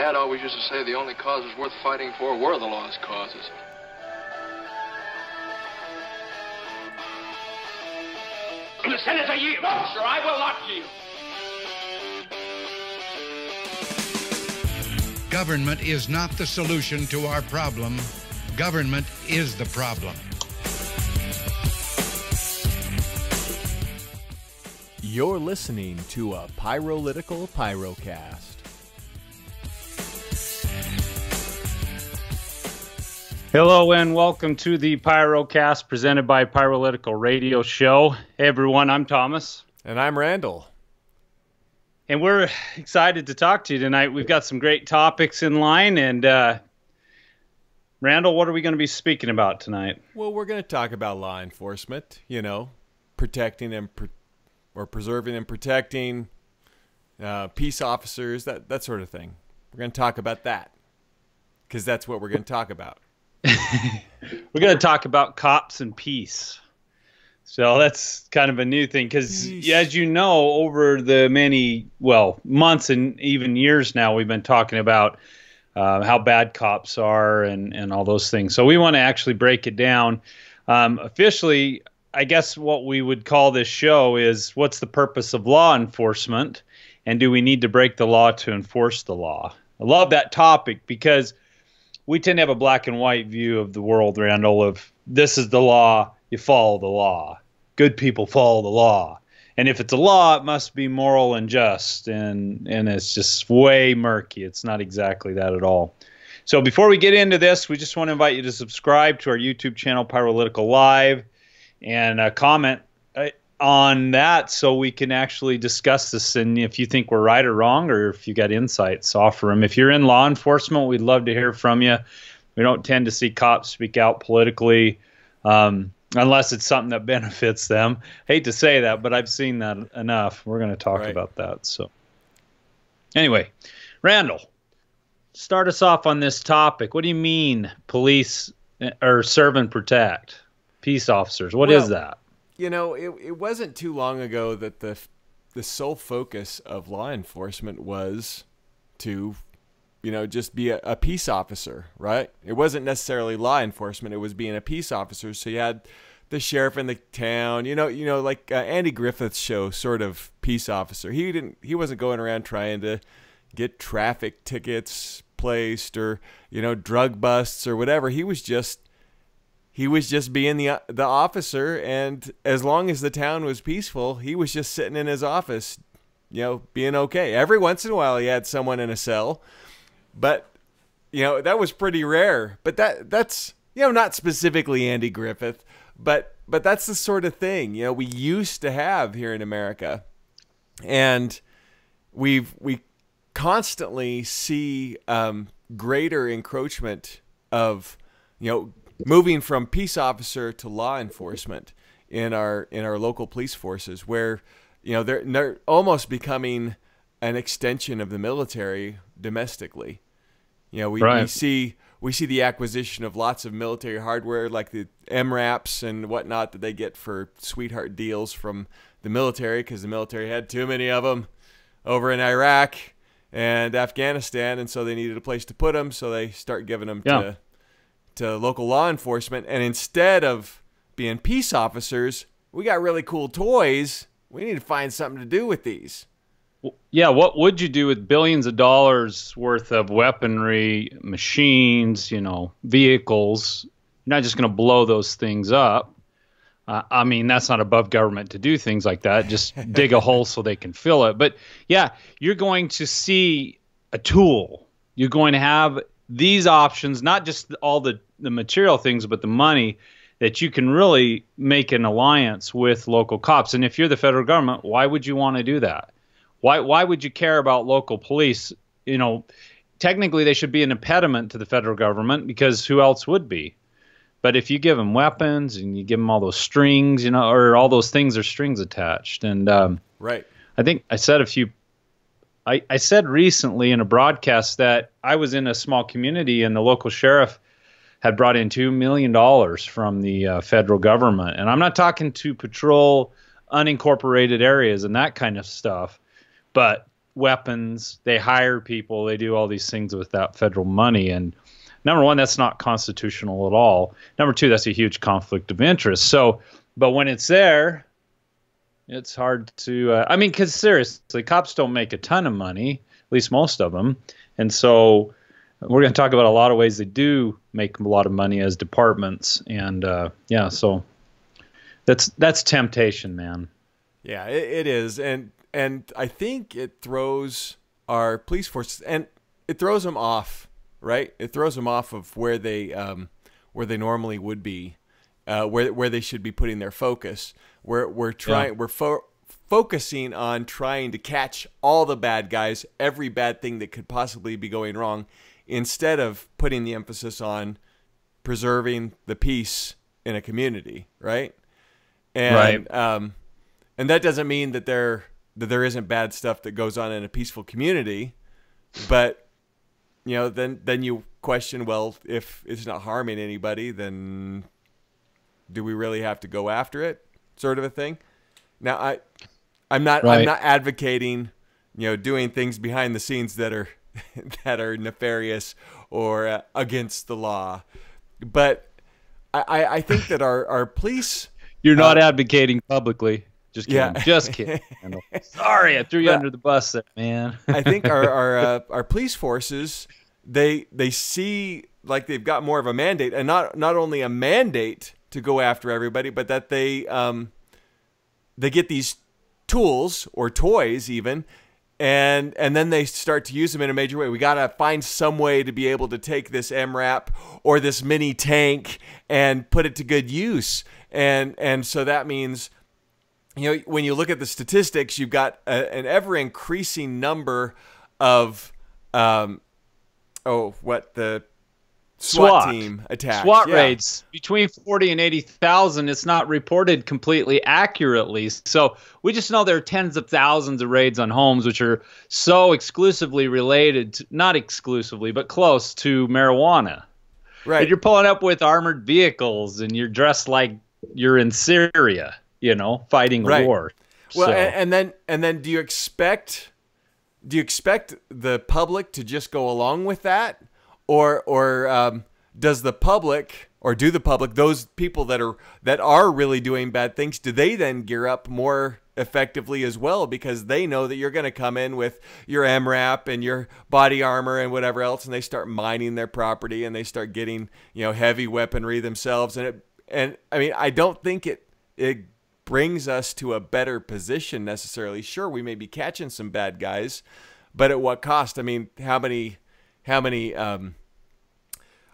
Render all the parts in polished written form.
Dad always used to say the only causes worth fighting for were the lost causes. The Senator yield. No, sir, I will not yield. Government is not the solution to our problem. Government is the problem. You're listening to a Pyrolitical Pyrocast. Hello and welcome to the Pyrocast presented by Pyrolitical Radio Show. Hey everyone, I'm Thomas. And I'm Randall. And we're excited to talk to you tonight. We've got some great topics in line. And Randall, what are we going to be speaking about tonight? Well, we're going to talk about law enforcement, protecting and preserving and protecting peace officers, that sort of thing. We're going to talk about that because that's what we're going to talk about. We're going to talk about cops and peace. So that's kind of a new thing because, as you know, over the many, months and even years now, we've been talking about how bad cops are and all those things. So we want to actually break it down. Officially, I guess what we would call this show is what's the purpose of law enforcement, and do we need to break the law to enforce the law? I love that topic because we tend to have a black and white view of the world, Randall, of this is the law, you follow the law. Good people follow the law. And if it's a law, it must be moral and just, and it's just way murky. It's not exactly that at all. So before we get into this, we just want to invite you to subscribe to our YouTube channel, Pyrolitical Live, and comment on that so we can actually discuss this. And if you think we're right or wrong, or if you got insights, offer them. If you're in law enforcement, we'd love to hear from you. We don't tend to see cops speak out politically unless it's something that benefits them. Hate to say that, but I've seen that enough. We're going to talk about that. So anyway, Randall, start us off on this topic. What do you mean police or serve and protect? Peace officers. What is that? It wasn't too long ago that the sole focus of law enforcement was to, just be a peace officer, right? It wasn't necessarily law enforcement. It was being a peace officer. So you had the sheriff in the town, like Andy Griffith's show, sort of peace officer. He wasn't going around trying to get traffic tickets placed or, drug busts or whatever. He was just being the officer, and as long as the town was peaceful, he was just sitting in his office, being okay. Every once in a while, he had someone in a cell, but that was pretty rare. But that's not specifically Andy Griffith, but that's the sort of thing we used to have here in America, and we constantly see greater encroachment of moving from peace officer to law enforcement in our local police forces, where they're almost becoming an extension of the military domestically. We see the acquisition of lots of military hardware like the MRAPs and whatnot that they get for sweetheart deals from the military because the military had too many of them over in Iraq and Afghanistan, and so they needed a place to put them, so they start giving them to local law enforcement. And instead of being peace officers, we got really cool toys. We need to find something to do with these. Yeah, what would you do with billions of dollars worth of weaponry, machines, vehicles? You're not just going to blow those things up. I mean, that's not above government to do things like that. Just dig a hole so they can fill it. But yeah, you're going to see a tool. You're going to have these options, not just all the material things, but the money that you can really make an alliance with local cops. And if you're the federal government, why would you want to do that? Why would you care about local police? Technically they should be an impediment to the federal government because who else would be? But if you give them weapons and you give them all those strings, or all those things are strings attached. And right. I think I said I said recently in a broadcast that I was in a small community and the local sheriff had brought in $2 million from the federal government. And I'm not talking to patrol unincorporated areas and that kind of stuff, but weapons, they hire people, they do all these things without federal money. And number one, that's not constitutional at all. Number two, that's a huge conflict of interest. So, but when it's there, it's hard to, I mean, because seriously, cops don't make a ton of money, at least most of them. And so we're going to talk about a lot of ways they do make a lot of money as departments. And yeah, so that's temptation, man. Yeah, it is. And I think it throws our police force, and it throws them off, right? It throws them off of where they normally would be, where they should be putting their focus. We're focusing on trying to catch all the bad guys, every bad thing that could possibly be going wrong, instead of putting the emphasis on preserving the peace in a community, right? And and that doesn't mean that there isn't bad stuff that goes on in a peaceful community, but you know, then you question, well, if it's not harming anybody, then do we really have to go after it, sort of a thing? Now, I'm not advocating, you know, doing things behind the scenes that are that are nefarious or against the law, but I think that our police. You're not advocating publicly. Just kidding. Yeah. Just kidding. Sorry, I threw you under the bus there, man. I think our police forces, they see like they've got more of a mandate, and not only a mandate to go after everybody, but that they get these tools or toys even, and then they start to use them in a major way. We got to find some way to be able to take this MRAP or this mini tank and put it to good use. And so that means, you know, when you look at the statistics, you've got an ever increasing number of the SWAT team attacks. SWAT raids between 40 and 80,000. It's not reported completely accurately. So we just know there are tens of thousands of raids on homes, which are so exclusively related to, not exclusively, but close to marijuana. Right. And you're pulling up with armored vehicles and you're dressed like you're in Syria, you know, fighting a war. Well, so. and then do you expect the public to just go along with that? Or does the public, or do the public, those people that are really doing bad things, do they then gear up more effectively as well, because they know that you're going to come in with your MRAP and your body armor and whatever else, and they start mining their property and they start getting, you know, heavy weaponry themselves, and I mean, I don't think it brings us to a better position necessarily. Sure, we may be catching some bad guys, but at what cost? I mean, how many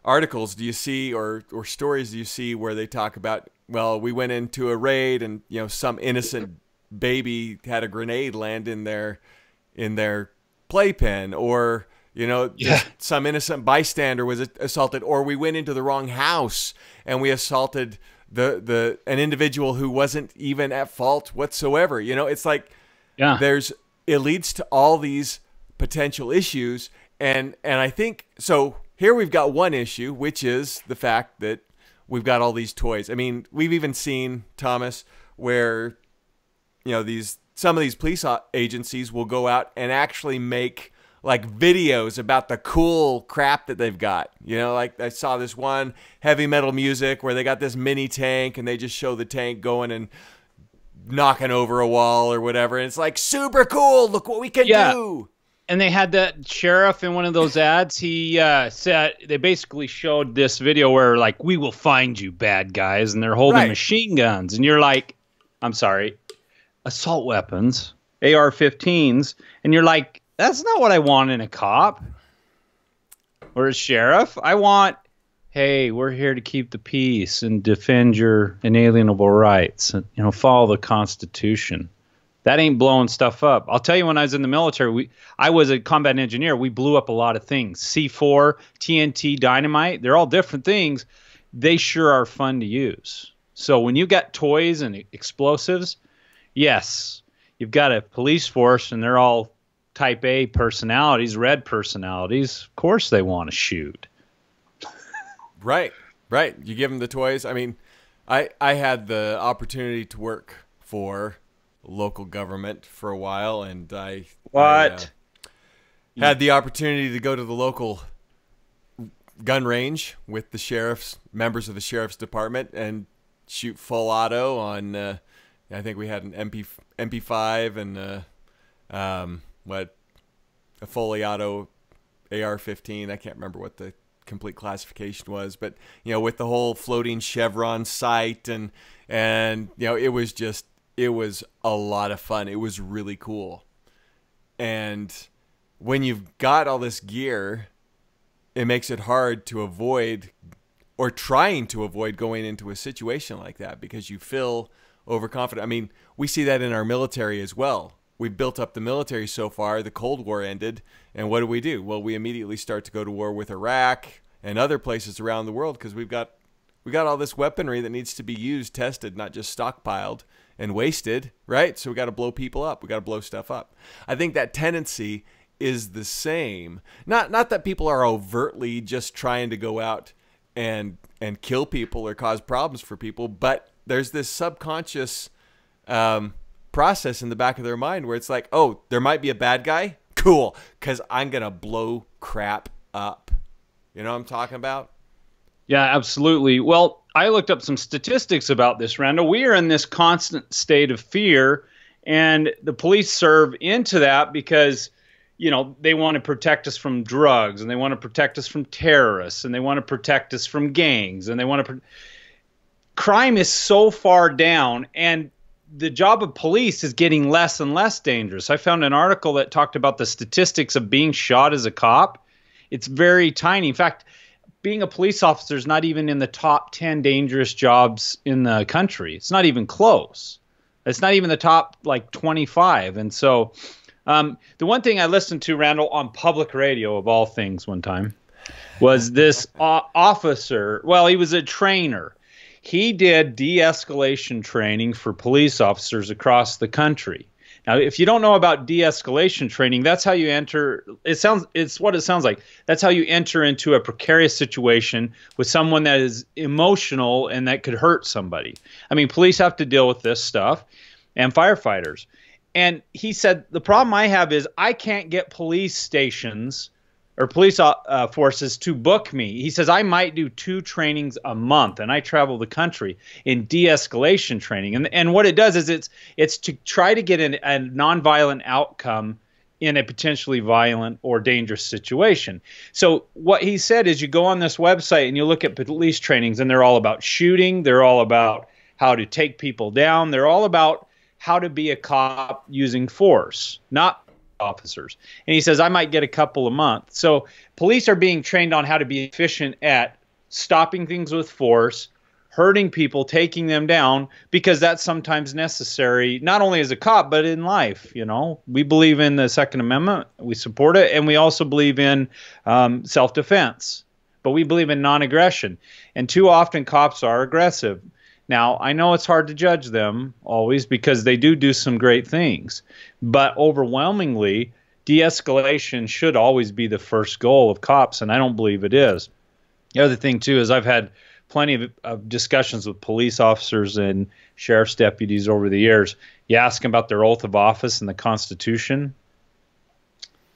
articles do you see or stories do you see where they talk about, well, we went into a raid and, you know, some innocent baby had a grenade land in their playpen, or, you know, some innocent bystander was assaulted, or we went into the wrong house and we assaulted an individual who wasn't even at fault whatsoever. You know, it's like, it leads to all these potential issues. And I think, so here we've got one issue, which is the fact that we've got all these toys. I mean, we've even seen, Thomas, where, you know, some of these police agencies will go out and actually make like videos about the cool crap that they've got. You know, like I saw this one heavy metal music where they got this mini tank and they just show the tank going and knocking over a wall or whatever. And it's like, super cool. Look what we can do. And they had that sheriff in one of those ads. He said, they basically showed this video where, like, we will find you, bad guys. And they're holding machine guns. And you're like, I'm sorry, assault weapons, AR-15s. And you're like, that's not what I want in a cop or a sheriff. I want, hey, we're here to keep the peace and defend your inalienable rights. And, you know, follow the Constitution. That ain't blowing stuff up. I'll tell you, when I was in the military, I was a combat engineer. We blew up a lot of things. C4, TNT, dynamite, they're all different things. They sure are fun to use. So when you got toys and explosives, yes, you've got a police force and they're all type A personalities, red personalities. Of course they want to shoot. Right. You give them the toys. I mean, I had the opportunity to work for local government for a while, and I had the opportunity to go to the local gun range with the members of the sheriff's department and shoot full auto on. I think we had an MP5 and a fully auto AR-15. I can't remember what the complete classification was, but with the whole floating chevron sight and it was a lot of fun. It was really cool. And when you've got all this gear, it makes it hard to avoid or trying to avoid going into a situation like that because you feel overconfident. I mean, we see that in our military as well. We've built up the military so far. The Cold War ended, and what do? Well, we immediately start to go to war with Iraq and other places around the world because we got all this weaponry that needs to be used, tested, not just stockpiled and wasted, right? So we got to blow people up. We got to blow stuff up. I think that tendency is the same. Not that people are overtly just trying to go out and kill people or cause problems for people, but there's this subconscious process in the back of their mind where it's like, oh, there might be a bad guy? Cool, because I'm going to blow crap up. You know what I'm talking about? Yeah, absolutely. Well, I looked up some statistics about this, Randall. We are in this constant state of fear, and the police serve into that because, they want to protect us from drugs, and they want to protect us from terrorists, and they want to protect us from gangs, and they want to... Crime is so far down, and the job of police is getting less and less dangerous. I found an article that talked about the statistics of being shot as a cop. It's very tiny. In fact, being a police officer is not even in the top 10 dangerous jobs in the country. It's not even close. It's not even the top 25. And so the one thing I listened to, Randall, on public radio of all things one time was this officer. Well, he was a trainer. He did de-escalation training for police officers across the country. Now, if you don't know about de-escalation training, that's how you enter. It's what it sounds like. That's how you enter into a precarious situation with someone that is emotional and that could hurt somebody. I mean, police have to deal with this stuff, and firefighters. And he said, the problem I have is I can't get police stations or police forces to book me. He says, I might do 2 trainings a month, and I travel the country in de-escalation training. And what it does is it's to try to get a nonviolent outcome in a potentially violent or dangerous situation. So what he said is you go on this website and you look at police trainings, and they're all about shooting. They're all about how to take people down. They're all about how to be a cop using force, not officers. And he says, I might get a couple a month. So police are being trained on how to be efficient at stopping things with force, hurting people, taking them down, because that's sometimes necessary, not only as a cop, but in life. We believe in the Second Amendment. We support it. And we also believe in self-defense. But we believe in non-aggression. And too often cops are aggressive. Now, I know it's hard to judge them always because they do some great things, but overwhelmingly, de-escalation should always be the first goal of cops, and I don't believe it is. The other thing, too, is I've had plenty of discussions with police officers and sheriff's deputies over the years. You ask them about their oath of office and the Constitution,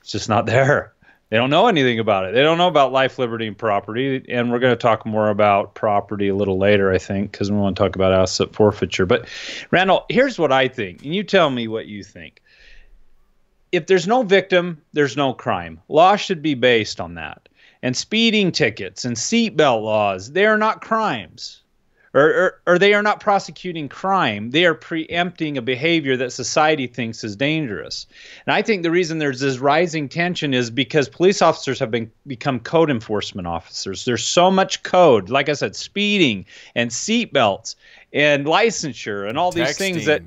it's just not there. They don't know anything about it. They don't know about life, liberty, and property. And we're going to talk more about property a little later, I think, because we want to talk about asset forfeiture. But, Randall, here's what I think, and you tell me what you think. If there's no victim, there's no crime. Law should be based on that. And speeding tickets and seatbelt laws, they are not crimes. Or they are not prosecuting crime. They are preempting a behavior that society thinks is dangerous. And I think the reason there's this rising tension is because police officers have become code enforcement officers. There's so much code, like I said, speeding and seatbelts and licensure and all these things that,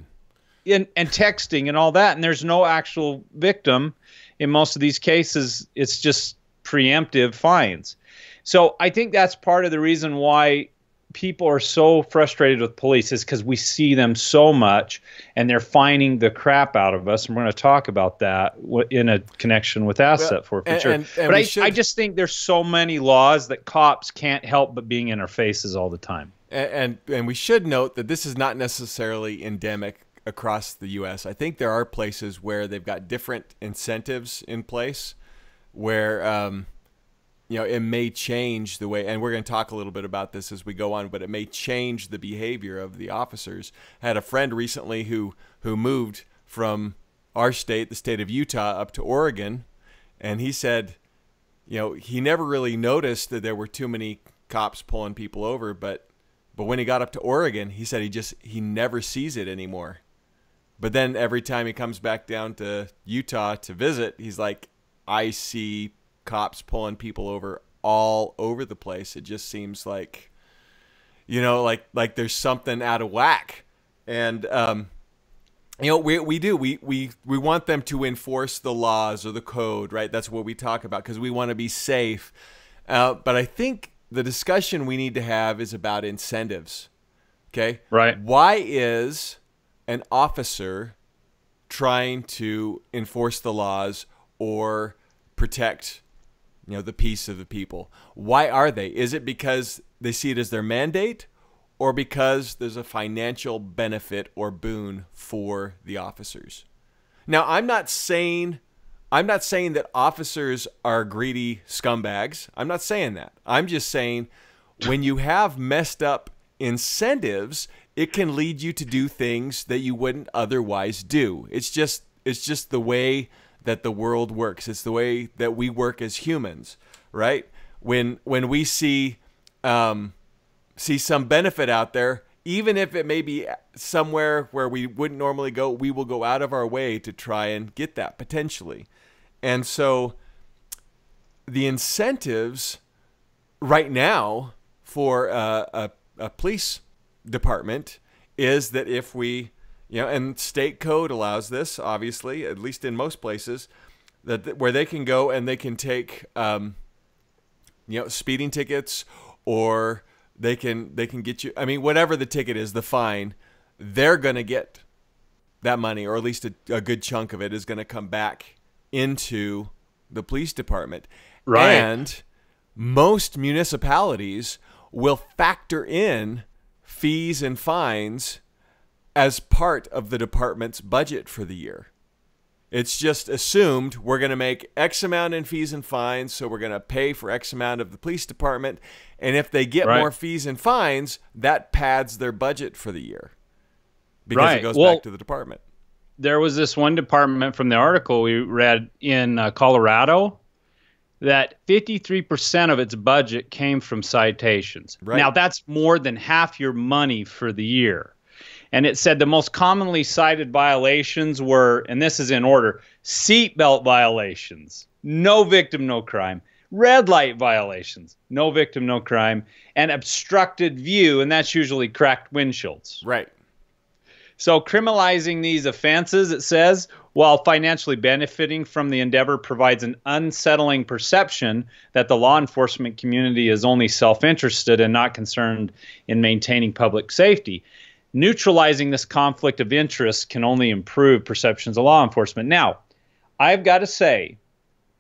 and texting and all that. And there's no actual victim in most of these cases. It's just preemptive fines. So I think that's part of the reason why people are so frustrated with police is because we see them so much and they're fining the crap out of us. And we're going to talk about that in a connection with asset forfeiture. But I just think there's so many laws that cops can't help but being in our faces all the time. And we should note that this is not necessarily endemic across the U.S. I think there are places where they've got different incentives in place where, you know, it may change the way, and we're going to talk a little bit about this as we go on, but it may change the behavior of the officers. I had a friend recently who moved from our state, the state of Utah, up to Oregon, and he said, you know, he never really noticed that there were too many cops pulling people over, but when he got up to Oregon, he said he never sees it anymore. But then every time he comes back down to Utah to visit, he's like, I see cops pulling people over all over the place. It just seems like, you know, like there's something out of whack. And you know, we want them to enforce the laws or the code, right? That's what we talk about because we want to be safe. But I think the discussion we need to have is about incentives. Okay? Right. Why is an officer trying to enforce the laws or protect, you know, the peace of the people? Why are they? Is it because they see it as their mandate, or because there's a financial benefit or boon for the officers? Now, I'm not saying that officers are greedy scumbags. I'm not saying that. I'm just saying when you have messed up incentives, it can lead you to do things that you wouldn't otherwise do. It's just the way that the world works. It's the way that we work as humans, right? When we see some benefit out there, even if it may be somewhere where we wouldn't normally go, we will go out of our way to try and get that potentially. And so the incentives right now for a police department is that if we, you know, and state code allows this, obviously, at least in most places, that where they can go and they can take, you know, speeding tickets, or they can get you, I mean, whatever the ticket is, the fine, they're going to get that money, or at least a good chunk of it is going to come back into the police department. Right. And most municipalities will factor in fees and fines as part of the department's budget for the year. It's just assumed we're going to make X amount in fees and fines, so we're going to pay for X amount of the police department. And if they get more fees and fines, that pads their budget for the year because it goes back to the department. There was this one department from the article we read in Colorado that 53% of its budget came from citations. Right. Now, that's more than half your money for the year. And it said the most commonly cited violations were, and this is in order, seatbelt violations, no victim, no crime; red light violations, no victim, no crime; and obstructed view, and that's usually cracked windshields. Right. So criminalizing these offenses, it says, while financially benefiting from the endeavor, provides an unsettling perception that the law enforcement community is only self-interested and not concerned in maintaining public safety. Neutralizing this conflict of interest can only improve perceptions of law enforcement. Now, I've got to say,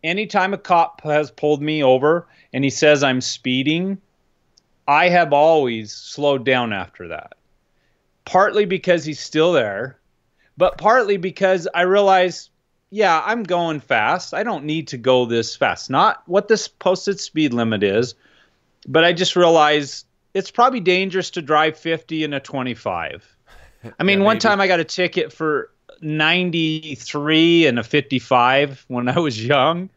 anytime a cop has pulled me over and he says I'm speeding, I have always slowed down after that. Partly because he's still there, but partly because I realize, yeah, I'm going fast. I don't need to go this fast. Not what this posted speed limit is, but I just realize it's probably dangerous to drive 50 in a 25. I mean, one time I got a ticket for 93 and a 55 when I was young.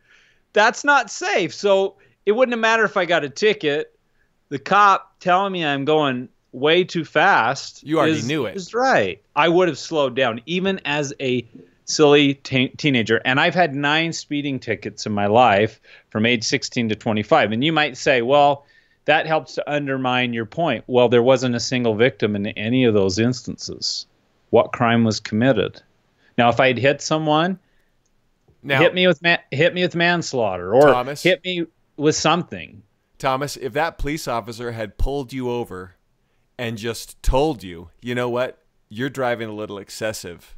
That's not safe. So it wouldn't have mattered if I got a ticket. The cop telling me I'm going way too fast. You already knew it. Is right. I would have slowed down, even as a silly teenager. And I've had 9 speeding tickets in my life from age 16 to 25. And you might say, well, that helps to undermine your point. Well, there wasn't a single victim in any of those instances. What crime was committed? Now, if I'd hit someone, hit me with manslaughter, or Thomas, hit me with something. Thomas, if that police officer had pulled you over and just told you, you know what, you're driving a little excessive,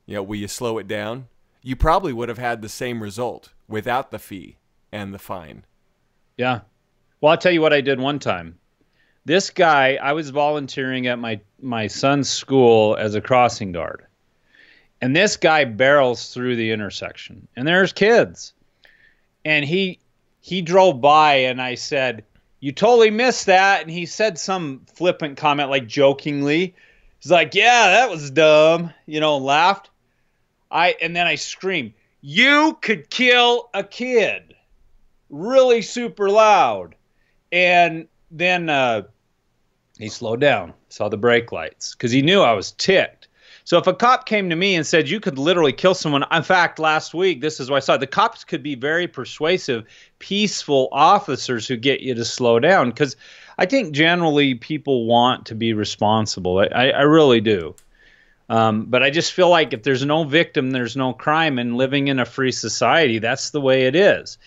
you know, will you slow it down? You probably would have had the same result without the fee and the fine. Yeah. Well, I'll tell you what I did one time. This guy, I was volunteering at my son's school as a crossing guard. And this guy barrels through the intersection. And there's kids. And he drove by and I said, "You totally missed that." And he said some flippant comment, like jokingly. He's like, "Yeah, that was dumb," and laughed. And then I screamed, "You could kill a kid," really super loud. And then he slowed down, saw the brake lights, because he knew I was ticked. So if a cop came to me and said, "You could literally kill someone," in fact, last week, this is what I saw. The cops could be very persuasive, peaceful officers who get you to slow down. Because I think generally people want to be responsible. I really do. But I just feel like if there's no victim, there's no crime. And living in a free society, that's the way it is.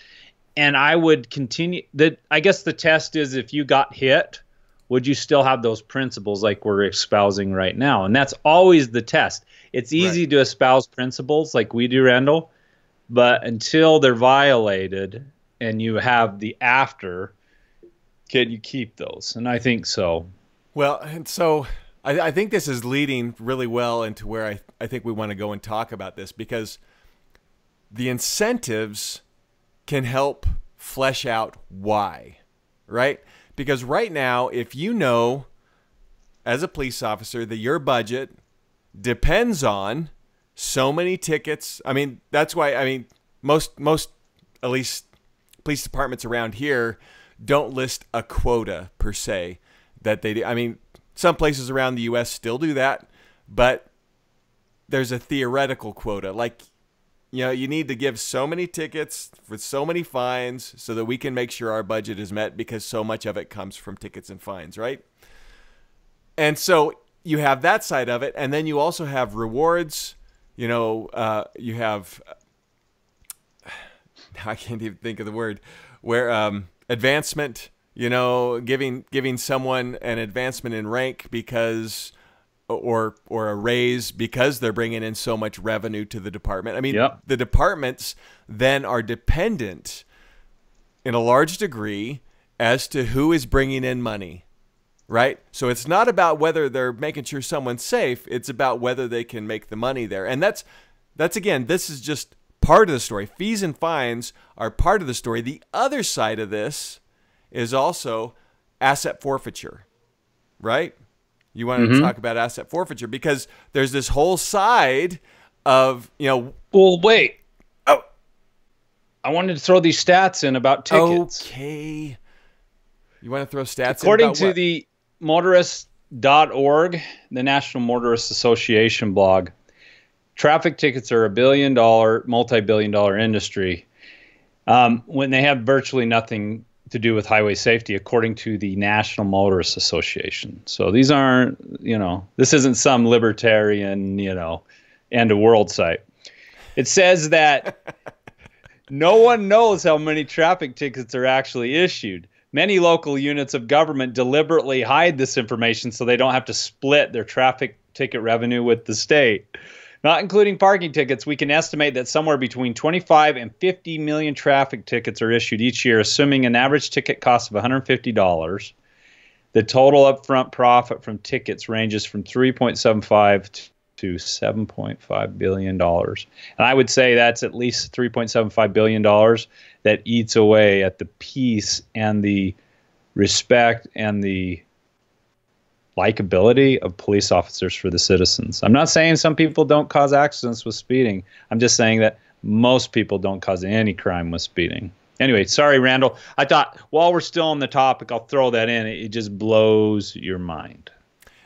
And I would continue. I guess the test is, if you got hit, would you still have those principles like we're espousing right now? And that's always the test. It's easy to espouse principles like we do, Randall, but until they're violated and you have the after, can you keep those? And I think so. Well, and so I think this is leading really well into where I think we want to go and talk about this, because the incentives can help flesh out why, right? Because right now, if you know as a police officer that your budget depends on so many tickets, that's why, most at least police departments around here don't list a quota per se that they do. Some places around the U.S. still do that, but there's a theoretical quota. Like, you need to give so many tickets for so many fines so that we can make sure our budget is met, because so much of it comes from tickets and fines, right? And so you have that side of it, and then you also have rewards. You have, I can't even think of the word, where advancement, giving someone an advancement in rank because, or a raise because they're bringing in so much revenue to the department. The departments then are dependent in a large degree as to who is bringing in money, right? So it's not about whether they're making sure someone's safe. It's about whether they can make the money there. And that's again, this is just part of the story. Fees and fines are part of the story. The other side of this is also asset forfeiture, right? You wanted to talk about asset forfeiture because there's this whole side of, Well, wait. Oh, I wanted to throw these stats in about tickets. Okay. You want to throw stats According in about to what? the motorist.org, the National Motorist Association blog, traffic tickets are $1 billion, multi-billion-dollar industry when they have virtually nothing to do with highway safety, according to the National Motorist Association. So these aren't, this isn't some libertarian, end of world site. It says that no one knows how many traffic tickets are actually issued. Many local units of government deliberately hide this information so they don't have to split their traffic ticket revenue with the state. Not including parking tickets, we can estimate that somewhere between 25 and 50 million traffic tickets are issued each year, assuming an average ticket cost of $150. The total upfront profit from tickets ranges from $3.75 to $7.5 billion. And I would say that's at least $3.75 billion that eats away at the peace and the respect and the likability of police officers for the citizens. I'm not saying some people don't cause accidents with speeding. I'm just saying that most people don't cause any crime with speeding. Anyway, sorry, Randall. I thought while we're still on the topic, I'll throw that in. It just blows your mind.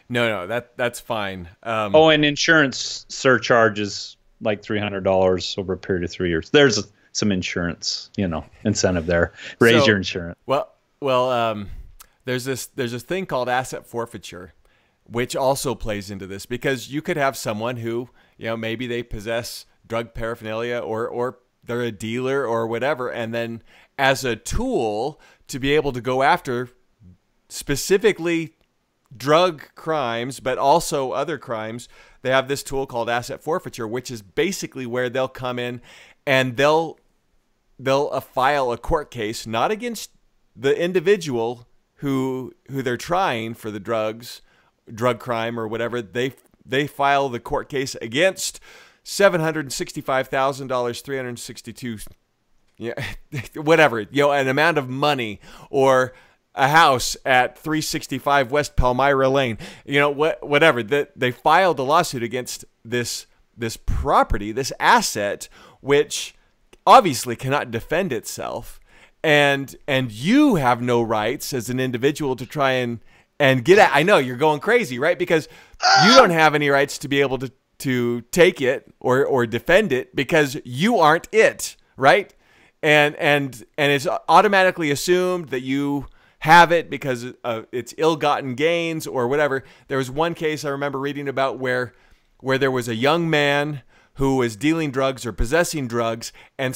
No, that's fine. And insurance surcharges like $300 over a period of 3 years. There's some insurance, incentive there. Raise your insurance. Well, there's this thing called asset forfeiture, which also plays into this, because you could have someone who, maybe they possess drug paraphernalia or they're a dealer or whatever, and then as a tool to be able to go after specifically drug crimes, but also other crimes, they have this tool called asset forfeiture, which is basically where they'll come in and they'll file a court case, not against the individual who they're trying for the drug crime or whatever, they file the court case against $765,000, 362, yeah, whatever, an amount of money, or a house at 365 West Palmyra Lane, whatever. They filed a lawsuit against this property, this asset, which obviously cannot defend itself, and you have no rights as an individual to try and get at. I know you're going crazy, right? Because you don't have any rights to be able to take it or defend it because you aren't it, right? And it's automatically assumed that you have it because it's ill-gotten gains or whatever. There was one case I remember reading about where there was a young man who was dealing drugs or possessing drugs, and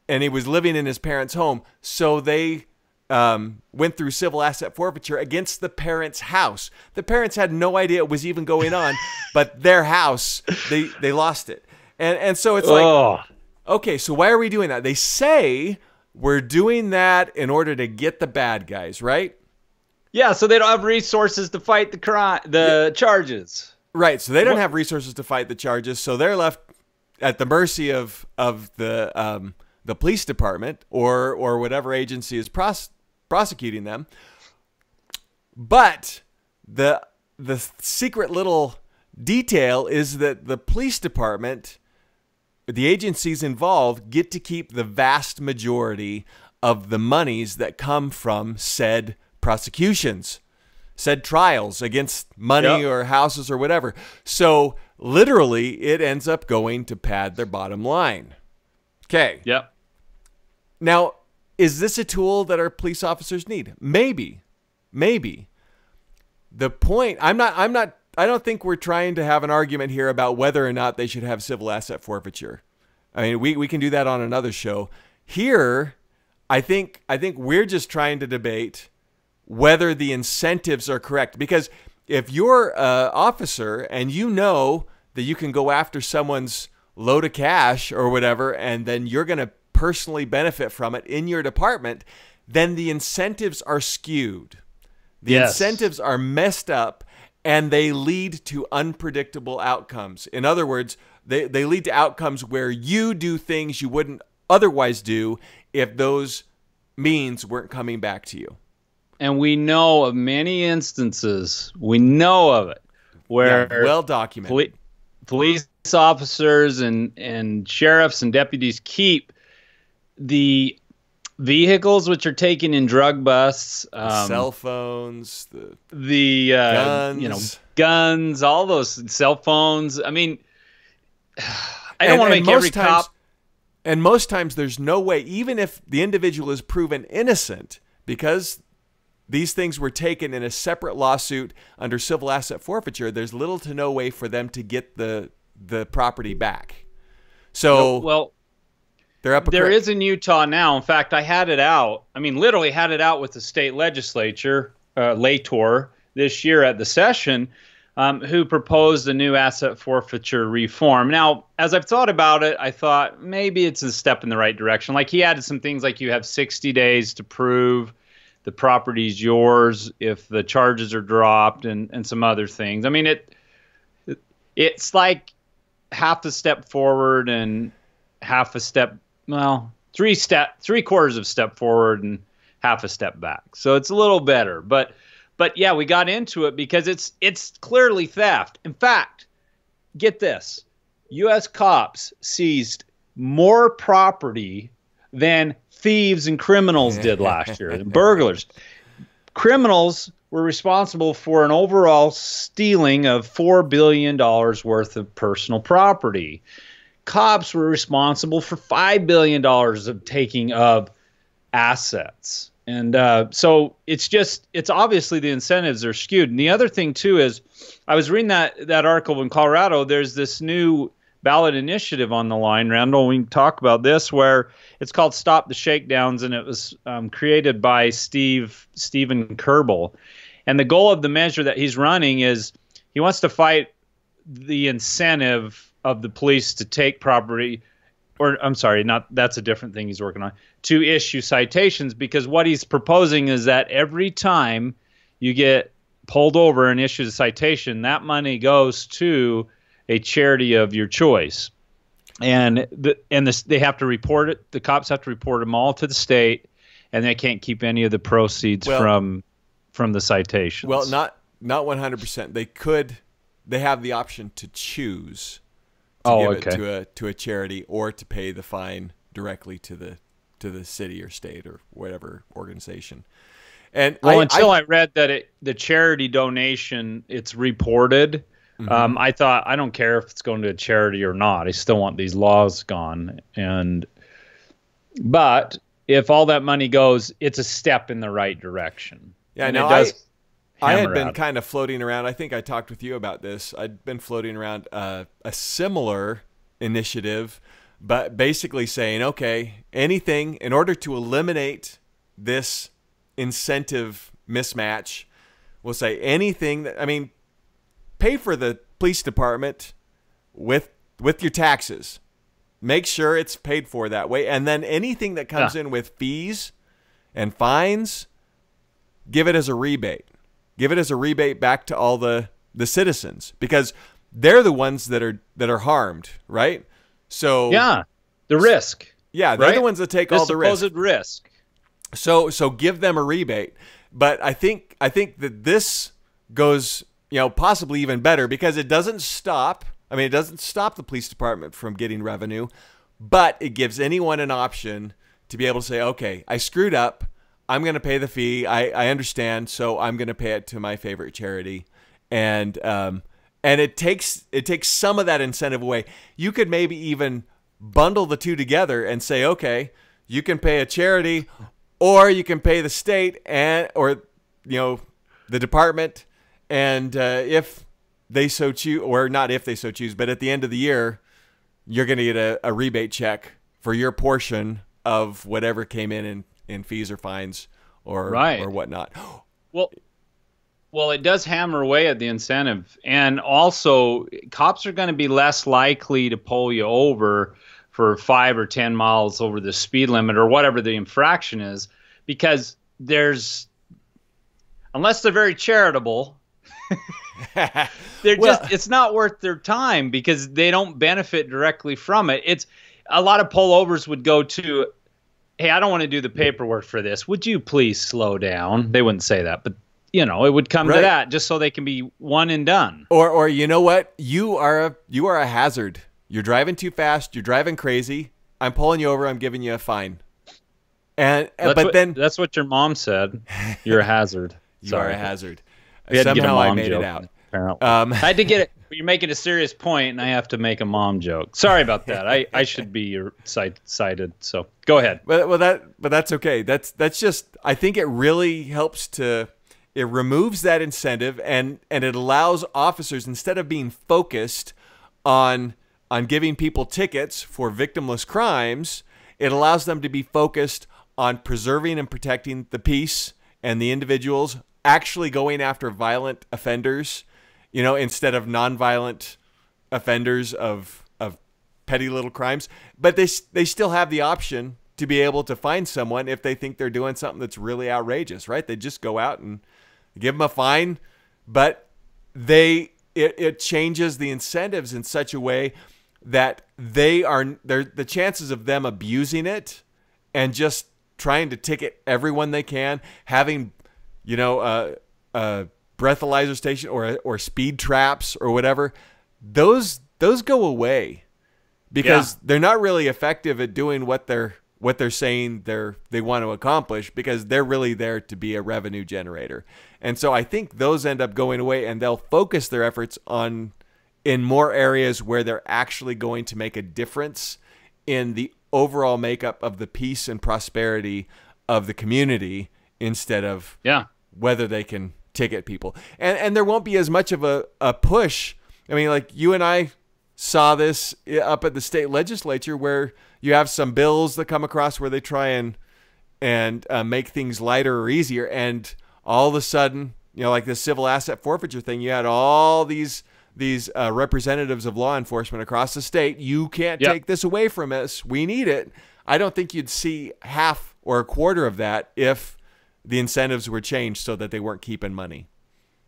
he was living in his parents' home, so they went through civil asset forfeiture against the parents' house. The parents had no idea it was even going on, but their house, they lost it. And so it's like, okay, so why are we doing that? They say we're doing that in order to get the bad guys, right? Yeah, so they don't have resources to fight the charges. Right, so they don't have resources to fight the charges, so they're left at the mercy of the police department or whatever agency is prosecuting them. But the secret little detail is that the police department, the agencies involved, get to keep the vast majority of the monies that come from said prosecutions, said trials against money or houses or whatever. So literally it ends up going to pad their bottom line. Okay. Yep. Now, is this a tool that our police officers need? Maybe. The point, I don't think we're trying to have an argument here about whether or not they should have civil asset forfeiture. I mean, we can do that on another show. Here, I think we're just trying to debate whether the incentives are correct. Because if you're an officer and you know that you can go after someone's load of cash or whatever, and then you're going to personally benefit from it in your department, then the incentives are skewed. The incentives are messed up, and they lead to unpredictable outcomes. In other words, they lead to outcomes where you do things you wouldn't otherwise do if those means weren't coming back to you. And we know of many instances, where well documented police officers and sheriffs and deputies keep the vehicles which are taken in drug busts, cell phones, the guns, guns, all those cell phones. I mean, I don't want to make every cop. And most times there's no way, even if the individual is proven innocent, because these things were taken in a separate lawsuit under civil asset forfeiture, there's little to no way for them to get the property back. So they're up. There is in Utah now. In fact, I had it out. I mean, literally had it out with the state legislature, Lator, this year at the session, who proposed a new asset forfeiture reform. Now, as I've thought about it, I thought maybe it's a step in the right direction. Like, he added some things like you have 60 days to prove the property's yours if the charges are dropped, and some other things. I mean, it's like half a step forward and half a step, three quarters of step forward and half a step back. So it's a little better. But yeah, we got into it because it's clearly theft. In fact, get this. U.S. cops seized more property than thieves and criminals did last year, and burglars. Criminals were responsible for an overall stealing of $4 billion worth of personal property. Cops were responsible for $5 billion of taking of assets. And so it's obviously the incentives are skewed. And the other thing, too, is I was reading that article in Colorado. There's this new ballot initiative on the line, Randall. We can talk about this, where it's called Stop the Shakedowns, and it was created by Stephen Kerbel. And the goal of the measure that he's running is he wants to fight the incentive of the police to take property or I'm sorry, that's a different thing he's working on, to issue citations, because what he's proposing is that every time you get pulled over and issued a citation, that money goes to a charity of your choice. And they have to report it. The cops have to report them all to the state, and they can't keep any of the proceeds from the citations. Well, not 100%. They have the option to choose to give it to a charity, or to pay the fine directly to the city or state or whatever organization. And until I read that the charity donation, it's reported. Mm-hmm. I thought, I don't care if it's going to a charity or not. I still want these laws gone. But if all that money goes, it's a step in the right direction. Yeah, and no, I had been kind of floating around. I think I talked with you about this. I'd been floating around a similar initiative, but basically saying, okay, anything in order to eliminate this incentive mismatch, we'll say anything that, I mean, pay for the police department with your taxes. Make sure it's paid for that way. And then anything that comes in with fees and fines, give it as a rebate. Give it as a rebate back to all the citizens, because they're the ones that are harmed, right? So the risk. Yeah, they're the ones that take all the risk. So give them a rebate. But I think that this goes, possibly even better, because it doesn't stop. I mean, it doesn't stop the police department from getting revenue, but it gives anyone an option to be able to say, okay, I screwed up. I'm going to pay the fee. I understand. So I'm going to pay it to my favorite charity. And it takes some of that incentive away. You could maybe even bundle the two together and say, okay, you can pay a charity, or you can pay the state or the department. And if they so choose, or not if they so choose, but at the end of the year, you're going to get a rebate check for your portion of whatever came in fees or fines or whatnot. Well, it does hammer away at the incentive. And also, cops are going to be less likely to pull you over for 5 or 10 miles over the speed limit or whatever the infraction is, because unless they're very charitable, it's not worth their time, because they don't benefit directly from it. It's a lot of pullovers would go to, hey, I don't want to do the paperwork for this. Would you please slow down? They wouldn't say that, but it would come to that, just so they can be one and done. Or you know what? You are a hazard. You're driving too fast. You're driving crazy. I'm pulling you over. I'm giving you a fine. That's what your mom said. You're a hazard. You are a hazard. Somehow I made it out. Apparently. I had to get it. You're making a serious point, and I have to make a mom joke. Sorry about that. I should be cited. So go ahead. But that's okay. That's just, I think it really helps it removes that incentive, and it allows officers, instead of being focused on giving people tickets for victimless crimes, it allows them to be focused on preserving and protecting the peace and the individuals, actually going after violent offenders, instead of nonviolent offenders of petty little crimes. But they still have the option to be able to find someone if they think they're doing something that's really outrageous, right? They just go out and give them a fine, but it changes the incentives in such a way that the chances of them abusing it and just trying to ticket everyone they can, having a breathalyzer station or speed traps or whatever, those go away, because they're not really effective at doing what they're saying they want to accomplish, because they're really there to be a revenue generator. And so I think those end up going away, and they'll focus their efforts in more areas where they're actually going to make a difference in the overall makeup of the peace and prosperity of the community, instead of whether they can ticket people. And there won't be as much of a push. I mean, like you and I saw this up at the state legislature, where you have some bills that come across where they try and make things lighter or easier. And all of a sudden, like the civil asset forfeiture thing, you had all these these representatives of law enforcement across the state, you can't take this away from us. We need it. I don't think you'd see half or a quarter of that if the incentives were changed so that they weren't keeping money.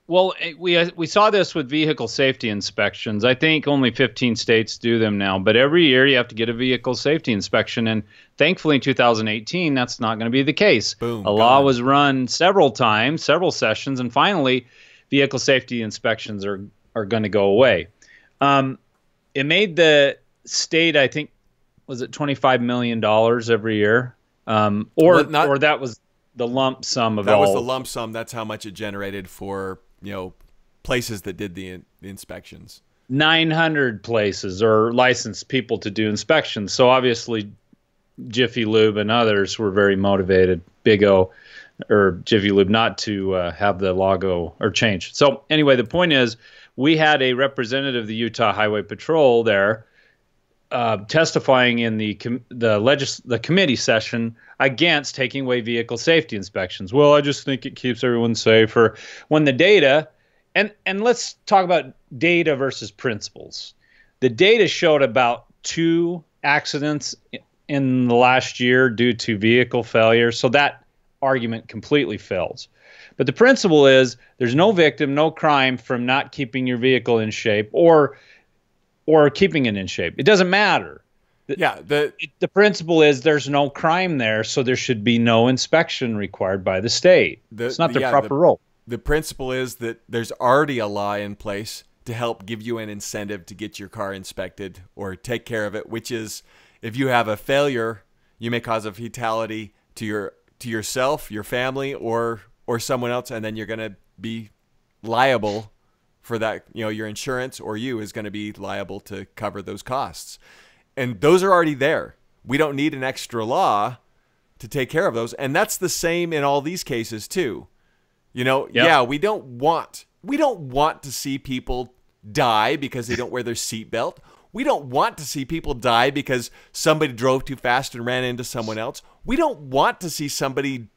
Well, we saw this with vehicle safety inspections. I think only 15 states do them now, but every year you have to get a vehicle safety inspection, and thankfully in 2018 that's not going to be the case. Boom, a law was run several times, several sessions, and finally vehicle safety inspections are going to go away. It made the state, I think, was it $25 million every year, or that was the lump sum of all. That was the lump sum. That's how much it generated for, places that did the inspections. 900 places or licensed people to do inspections. So obviously Jiffy Lube and others were very motivated, Big O or Jiffy Lube, not to have the law go or change. So anyway, the point is we had a representative of the Utah Highway Patrol there testifying in the committee session against taking away vehicle safety inspections. Well, I just think it keeps everyone safer. When the data, and let's talk about data versus principles. The data showed about 2 accidents in the last year due to vehicle failure, so that argument completely fails. But the principle is there's no victim, no crime from not keeping your vehicle in shape or keeping it in shape. It doesn't matter. The principle is there's no crime there, so there should be no inspection required by the state. It's not their proper role. The principle is that there's already a law in place to help give you an incentive to get your car inspected or take care of it, which is if you have a failure, you may cause a fatality to yourself, your family, or someone else, and then you're going to be liable for that. Your insurance or you is going to be liable to cover those costs. And those are already there. We don't need an extra law to take care of those. And that's the same in all these cases too. Yeah, we don't want to see people die because they don't wear their seatbelt. We don't want to see people die because somebody drove too fast and ran into someone else. We don't want to see somebody,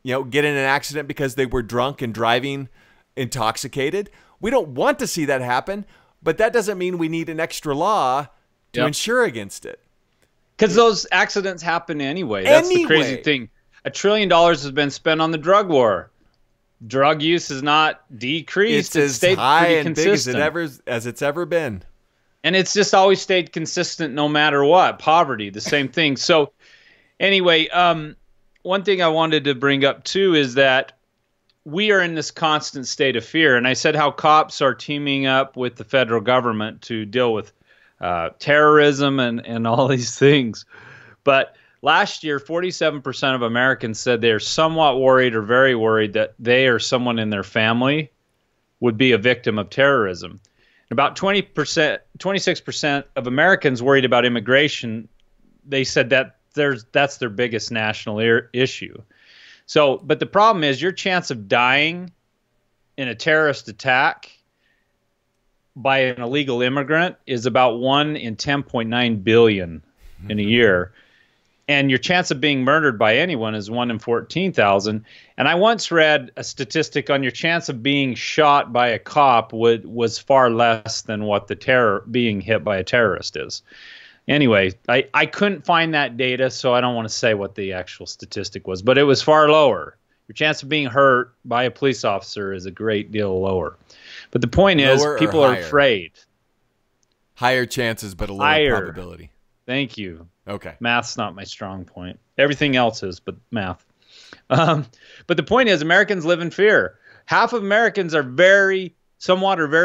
get in an accident because they were drunk and driving intoxicated. We don't want to see that happen, but that doesn't mean we need an extra law to insure against it. Because those accidents happen anyway. That's the crazy thing. $1 trillion has been spent on the drug war. Drug use has not decreased. It's as high and big as it's ever been. And it's just always stayed consistent no matter what. Poverty, the same thing. So anyway, one thing I wanted to bring up too is that we are in this constant state of fear. And I said how cops are teaming up with the federal government to deal with terrorism and all these things. But last year, 47% of Americans said they're somewhat worried or very worried that they or someone in their family would be a victim of terrorism. And about 26% of Americans worried about immigration. They said that that's their biggest national issue. So, but the problem is your chance of dying in a terrorist attack by an illegal immigrant is about 1 in 10.9 billion in a year. And your chance of being murdered by anyone is 1 in 14,000. And I once read a statistic on your chance of being shot by a cop was far less than what being hit by a terrorist is. Anyway, I couldn't find that data, so I don't want to say what the actual statistic was, but it was far lower. Your chance of being hurt by a police officer is a great deal lower. But the point is, people are afraid. Higher chances, but a lower probability. Thank you. Okay. Math's not my strong point. Everything else is, but math. But the point is, Americans live in fear. Half of Americans are very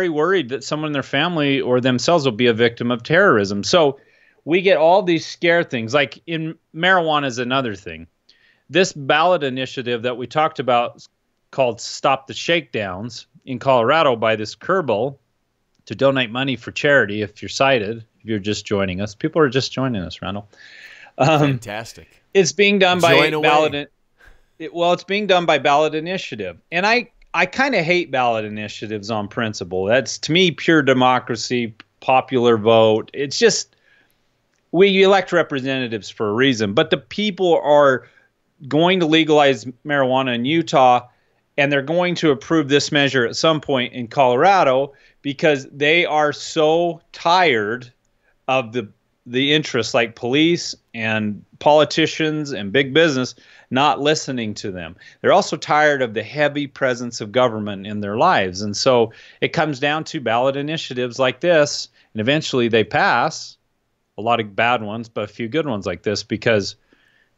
worried that someone in their family or themselves will be a victim of terrorism. So we get all these scare things, like in marijuana is another thing. This ballot initiative that we talked about called Stop the Shakedowns in Colorado by this Kerbal to donate money for charity if you're sighted. If you're just joining us, people are just joining us, Randall. Fantastic. It's being done by ballot. It's being done by ballot initiative, and I kind of hate ballot initiatives on principle. That's to me pure democracy, popular vote. It's just we elect representatives for a reason, but the people are going to legalize marijuana in Utah, and they're going to approve this measure at some point in Colorado because they are so tired of the interests like police and politicians and big business not listening to them. They're also tired of the heavy presence of government in their lives. And so it comes down to ballot initiatives like this, and eventually they pass, a lot of bad ones, but a few good ones like this, because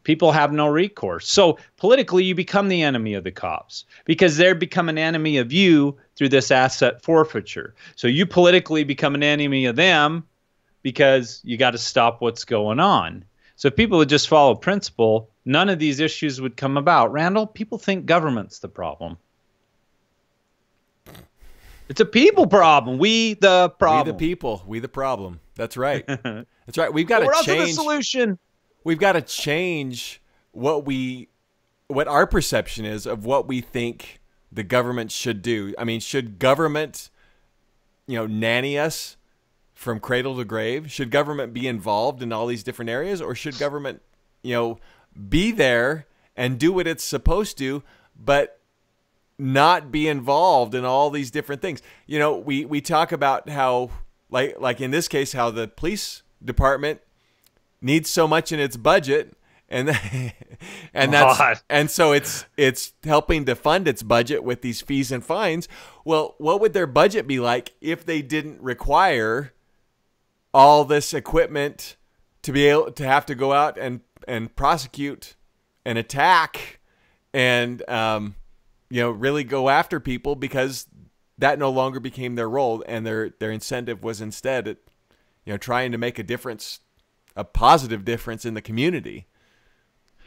people have no recourse. So politically, you become the enemy of the cops because they're become an enemy of you through this asset forfeiture. So you politically become an enemy of them because you got to stop what's going on. So if people would just follow principle, none of these issues would come about. Randall, people think government's the problem. It's a people problem. We the problem. We the people. We the problem. That's right. That's right. We've got We're to also change. the solution. We've got to change what our perception is of what we think the government should do. I mean, should government, nanny us from cradle to grave? Should government be involved in all these different areas, or should government, be there and do what it's supposed to, but not be involved in all these different things? We talk about how, like in this case, how the police department needs so much in its budget, and so it's helping to fund its budget with these fees and fines. Well, what would their budget be like if they didn't require all this equipment to be able to have to go out and prosecute and attack and really go after people, because that no longer became their role, and their incentive was instead trying to make a difference, a positive difference in the community.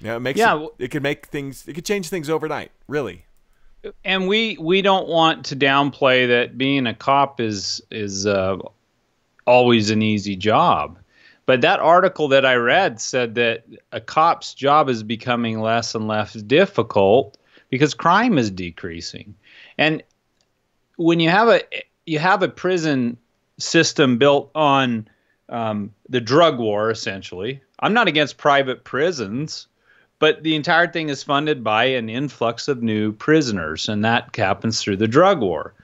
It could change things overnight, really. And we don't want to downplay that being a cop is always an easy job. But that article that I read said that a cop's job is becoming less and less difficult because crime is decreasing. And when you have a prison system built on the drug war, essentially. I'm not against private prisons, but the entire thing is funded by an influx of new prisoners, and that happens through the drug war.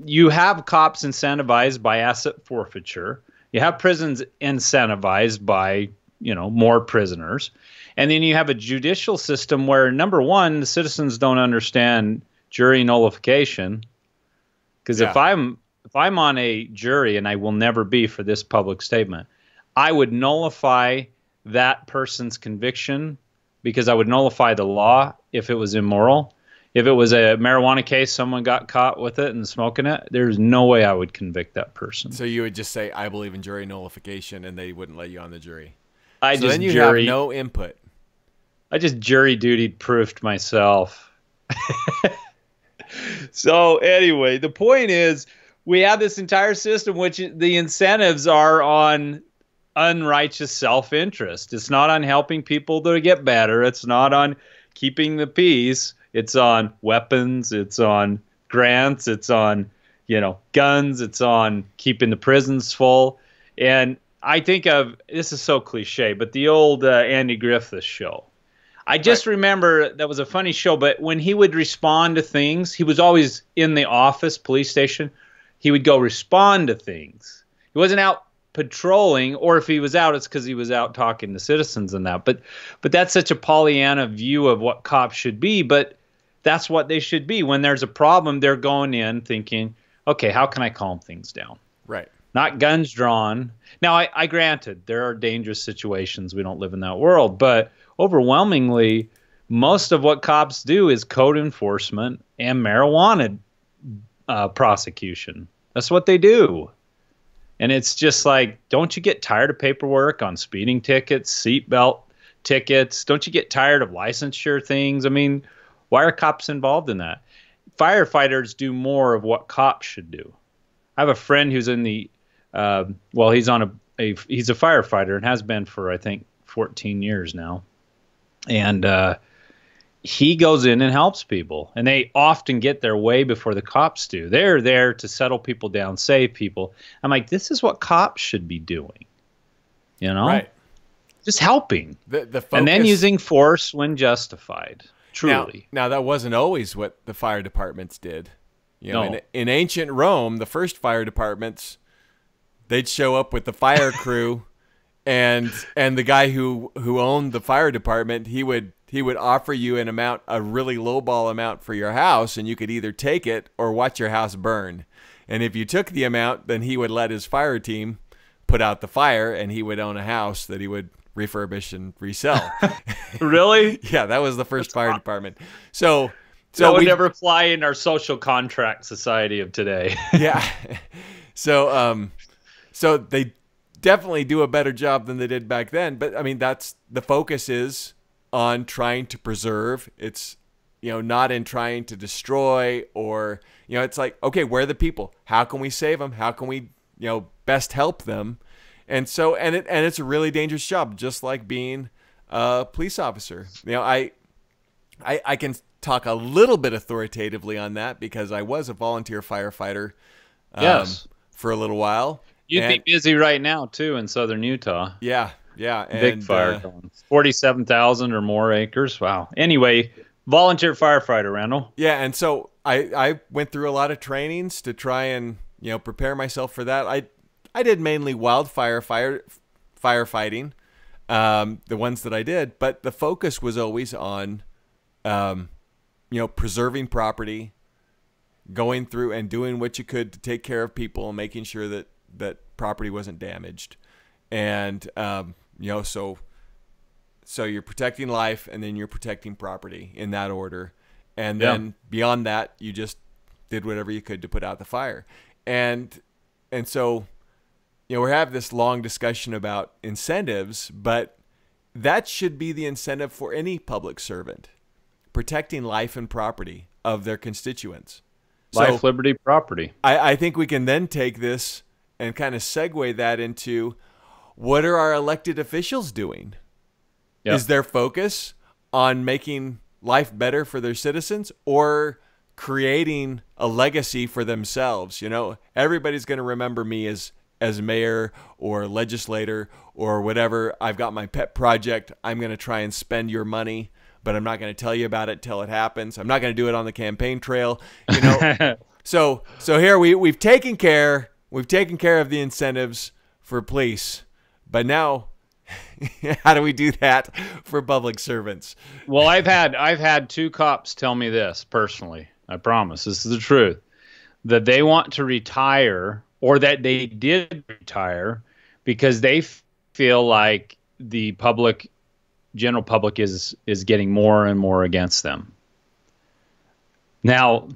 You have cops incentivized by asset forfeiture. You have prisons incentivized by, more prisoners. And then you have a judicial system where, number one, the citizens don't understand jury nullification. Because if I'm on a jury, and I will never be for this public statement, I would nullify that person's conviction because I would nullify the law if it was immoral. If it was a marijuana case, someone got caught with it and smoking it, there's no way I would convict that person. So you would just say, I believe in jury nullification, and they wouldn't let you on the jury. Then you have no input. I just jury duty proofed myself. So anyway, the point is, we have this entire system which the incentives are on unrighteous self-interest. It's not on helping people to get better. It's not on keeping the peace. It's on weapons. It's on grants. It's on, guns. It's on keeping the prisons full. And I think of, this is so cliche, but the old Andy Griffith show. I just remember that was a funny show, but when he would respond to things, he was always in the office, police station. He would go respond to things. He wasn't out patrolling, or if he was out, it's because he was out talking to citizens and that. But that's such a Pollyanna view of what cops should be, but that's what they should be. When there's a problem, they're going in thinking, okay, how can I calm things down? Right. Not guns drawn. Now, I granted, there are dangerous situations. We don't live in that world. But overwhelmingly, most of what cops do is code enforcement and marijuana prosecution. That's what they do. And it's just like, don't you get tired of paperwork on speeding tickets, seatbelt tickets? Don't you get tired of licensure things? I mean, why are cops involved in that? Firefighters do more of what cops should do. I have a friend who's in the, he's on he's a firefighter and has been for, I think, 14 years now. And he goes in and helps people. And they often get there way before the cops do. They're there to settle people down, save people. I'm like, this is what cops should be doing. Right. Just helping. The focus, and then using force when justified. Truly. Now, that wasn't always what the fire departments did. You know, in ancient Rome, the first fire departments, they'd show up with the fire crew, and the guy who owned the fire department, he would offer you a really lowball amount for your house, and you could either take it or watch your house burn. And if you took the amount, then he would let his fire team put out the fire, and he would own a house that he would refurbish and resell. Really? Yeah, that was the first fire department. So that would never fly in our social contract society of today. Yeah. So they definitely do a better job than they did back then. But I mean, that's the focus is on trying to preserve. It's, you know, not in trying to destroy or, you know, it's like, okay, where are the people? How can we save them? How can we, you know, best help them? And so, and it's a really dangerous job, just like being a police officer. You know, I can talk a little bit authoritatively on that because I was a volunteer firefighter for a little while. You'd be busy right now, too, in southern Utah. Yeah, yeah. Big fire going. 47,000 or more acres. Wow. Anyway, volunteer firefighter, Randall. Yeah, and so I went through a lot of trainings to try and, you know, prepare myself for that. I did mainly wildfire firefighting, the ones that I did, but the focus was always on, you know, preserving property, going through and doing what you could to take care of people and making sure that property wasn't damaged. And, you know, so you're protecting life and then you're protecting property in that order. And then beyond that, you just did whatever you could to put out the fire. And so, you know, we're having this long discussion about incentives, but that should be the incentive for any public servant, protecting life and property of their constituents. Life, liberty, property. I think we can then take this and kind of segue that into what are our elected officials doing? Yep. Is their focus on making life better for their citizens or creating a legacy for themselves? You know, everybody's going to remember me as mayor or legislator or whatever. I've got my pet project. I'm going to try and spend your money, but I'm not going to tell you about it till it happens. I'm not going to do it on the campaign trail. You know, so here we've taken care of the incentives for police, but now how do we do that for public servants? Well, I've had 2 cops tell me this personally. I promise this is the truth, that they want to retire or that they did retire because they feel like the general public is getting more and more against them. Now,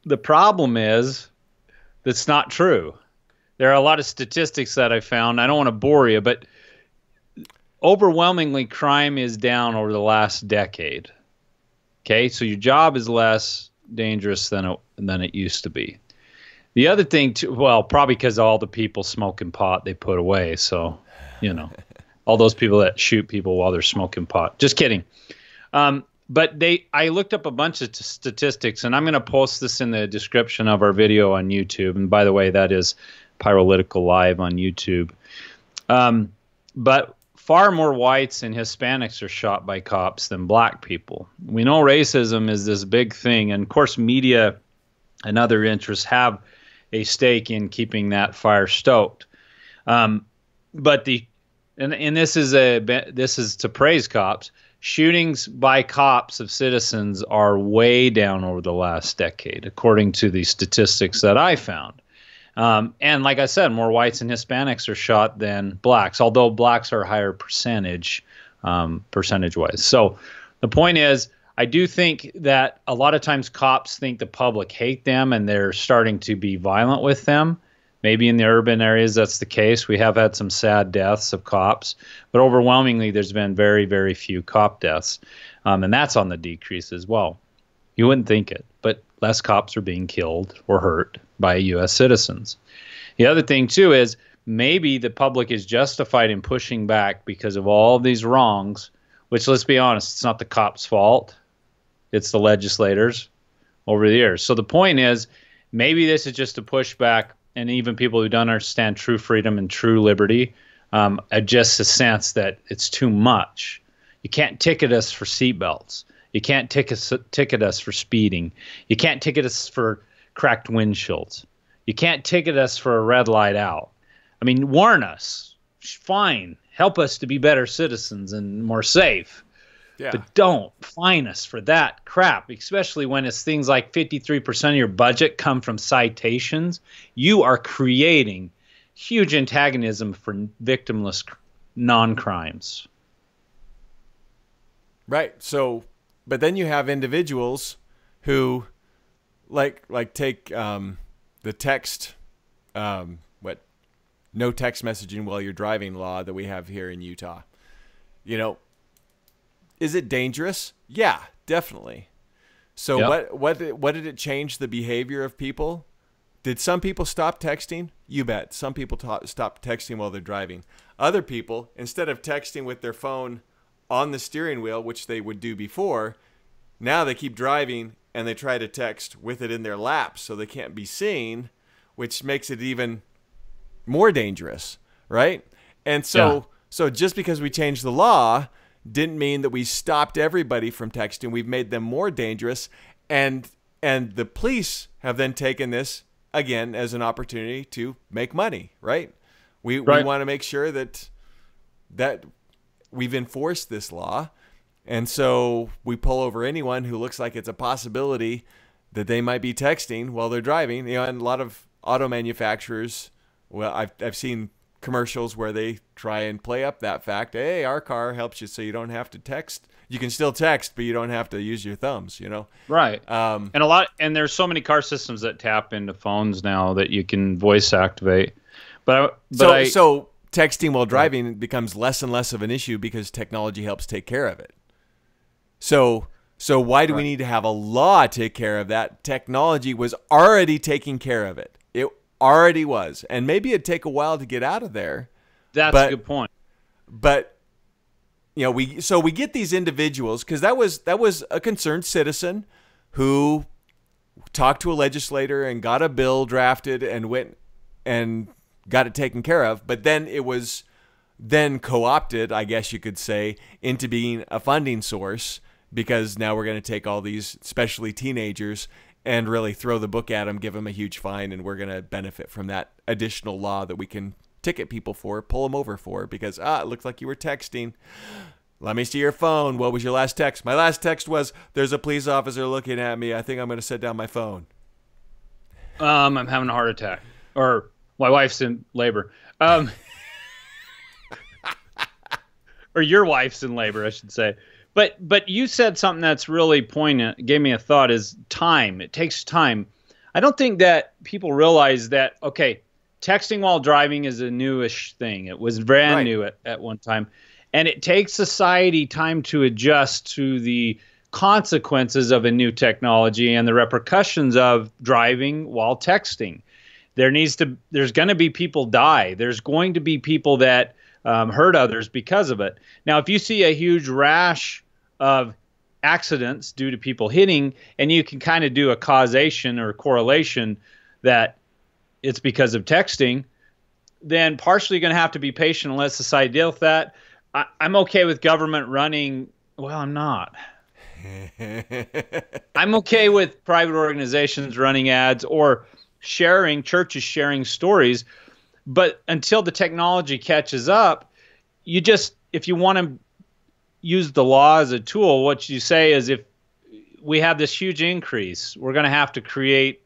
the problem is that's not true. There are a lot of statistics that I found. I don't want to bore you, but overwhelmingly crime is down over the last decade. Okay, so your job is less dangerous than it used to be. The other thing, too, well, probably because all the people smoking pot they put away. So, you know, all those people that shoot people while they're smoking pot. Just kidding. But I looked up a bunch of statistics, and I'm going to post this in the description of our video on YouTube. And by the way, that is Pyrolitical Live on YouTube. But far more whites and Hispanics are shot by cops than black people. We know racism is this big thing, and of course media and other interests have a stake in keeping that fire stoked. But this is to praise cops. Shootings by cops of citizens are way down over the last decade, according to the statistics that I found. And like I said, more whites and Hispanics are shot than blacks, although blacks are a higher percentage-wise. So the point is, I do think that a lot of times cops think the public hate them and they're starting to be violent with them. Maybe in the urban areas that's the case. We have had some sad deaths of cops, but overwhelmingly there's been very, very few cop deaths. And that's on the decrease as well. You wouldn't think it, but less cops are being killed or hurt by U.S. citizens. The other thing, too, is maybe the public is justified in pushing back because of all of these wrongs, which, let's be honest, it's not the cops' fault. It's the legislators over the years. So the point is, maybe this is just a pushback, and even people who don't understand true freedom and true liberty, just a sense that it's too much. You can't ticket us for seatbelts. You can't ticket us for speeding. You can't ticket us for cracked windshields. You can't ticket us for a red light out. I mean, warn us. Fine. Help us to be better citizens and more safe. Yeah. But don't fine us for that crap, especially when it's things like 53% of your budget come from citations. You are creating huge antagonism for victimless non-crimes. Right. So, but then you have individuals who like take the text, no text messaging while you're driving law that we have here in Utah. You know, is it dangerous? Yeah, definitely. So yep. What did it change the behavior of people? Did some people stop texting? You bet. Some people stopped texting while they're driving. Other people, instead of texting with their phone on the steering wheel, which they would do before, now they keep driving and they try to text with it in their laps so they can't be seen, which makes it even more dangerous, right? And so just because we changed the law didn't mean that we stopped everybody from texting. We've made them more dangerous, and the police have then taken this again as an opportunity to make money, right? We want to make sure that we've enforced this law, and so we pull over anyone who looks like it's a possibility that they might be texting while they're driving. You know, and a lot of auto manufacturers, well, I've seen commercials where they try and play up that fact. Hey, our car helps you so you don't have to text. You can still text, but you don't have to use your thumbs, you know? Right. And there's so many car systems that tap into phones now that you can voice activate. So texting while driving becomes less and less of an issue because technology helps take care of it. So why do we need to have a law take care of that? Technology was already taking care of it. It already was. And maybe it'd take a while to get out of there. That's a good point. But you know, we get these individuals, because that was a concerned citizen who talked to a legislator and got a bill drafted and went and got it taken care of. But then it was then co-opted, I guess you could say, into being a funding source, because now we're going to take all these, especially teenagers, and really throw the book at them, give them a huge fine, and we're going to benefit from that additional law that we can ticket people for, pull them over for, because, it looks like you were texting. Let me see your phone. What was your last text? My last text was, there's a police officer looking at me. I think I'm going to set down my phone. I'm having a heart attack. Or my wife's in labor. Or your wife's in labor, I should say. But you said something that's really poignant, gave me a thought, is time. It takes time. I don't think that people realize that, okay, texting while driving is a newish thing. It was brand new at one time. And it takes society time to adjust to the consequences of a new technology and the repercussions of driving while texting. There's going to be people die. There's going to be people that hurt others because of it. Now, if you see a huge rash of accidents due to people hitting, and you can kind of do a causation or correlation that it's because of texting, then partially going to have to be patient and let society deal with that. I'm okay with government running. Well, I'm not. I'm okay with private organizations running ads or churches sharing stories. But until the technology catches up, if you want to use the law as a tool, what you say is, if we have this huge increase, we're going to have to create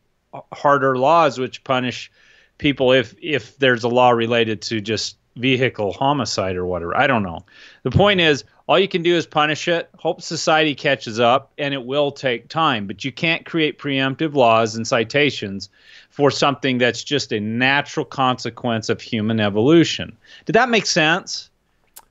harder laws which punish people if there's a law related to just vehicle homicide or whatever. I don't know. The point is, all you can do is punish it, hope society catches up, and it will take time. But you can't create preemptive laws and citations for something that's just a natural consequence of human evolution. Did that make sense?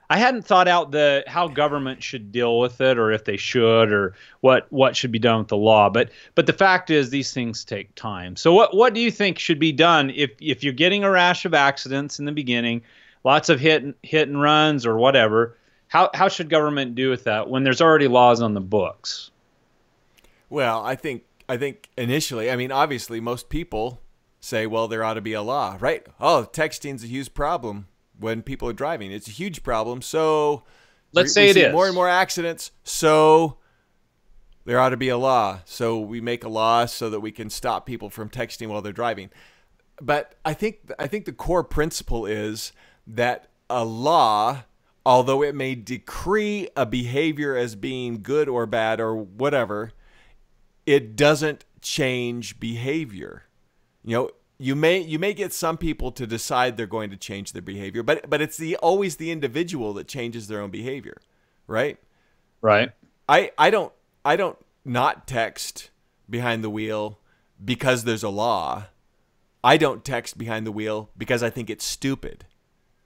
I hadn't thought out how government should deal with it, or if they should, or what should be done with the law. But the fact is, these things take time. So what do you think should be done if you're getting a rash of accidents in the beginning, lots of hit and runs or whatever? How should government do with that when there's already laws on the books? Well, I think initially, I mean, obviously, most people say, well, there ought to be a law, right? Oh, texting's a huge problem when people are driving. It's a huge problem. So let's say it is more and more accidents. So there ought to be a law. So we make a law so that we can stop people from texting while they're driving. But I think the core principle is that a law, although it may decree a behavior as being good or bad or whatever, it doesn't change behavior. You know, you may get some people to decide they're going to change their behavior, but it's always the individual that changes their own behavior, right? Right. I don't not text behind the wheel because there's a law. I don't text behind the wheel because I think it's stupid.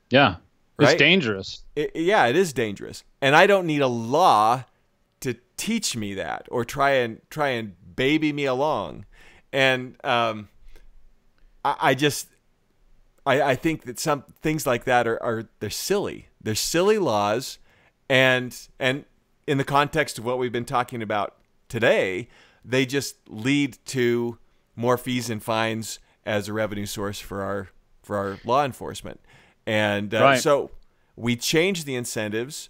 Yeah. Right? It's dangerous. Yeah, it is dangerous. And I don't need a law to teach me that or try and baby me along. And I think that some things like that they're silly. They're silly laws, and in the context of what we've been talking about today, they just lead to more fees and fines as a revenue source for our law enforcement. And right. So we change the incentives,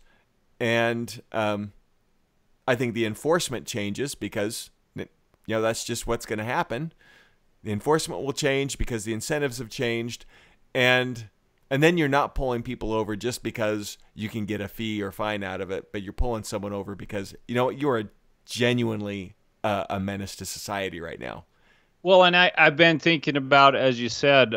and I think the enforcement changes because that's just what's going to happen. The enforcement will change because the incentives have changed, and then you're not pulling people over just because you can get a fee or fine out of it, but you're pulling someone over because you're genuinely a menace to society right now. Well, and I've been thinking about, as you said,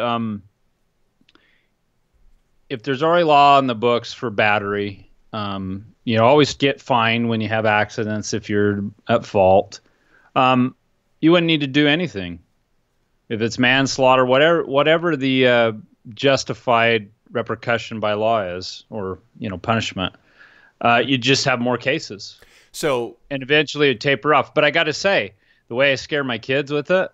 if there's already law in the books for battery, always get fined when you have accidents if you're at fault. You wouldn't need to do anything. If it's manslaughter, whatever the justified repercussion by law is, or punishment, you just have more cases. And eventually it'd taper off. But I got to say, the way I scare my kids with it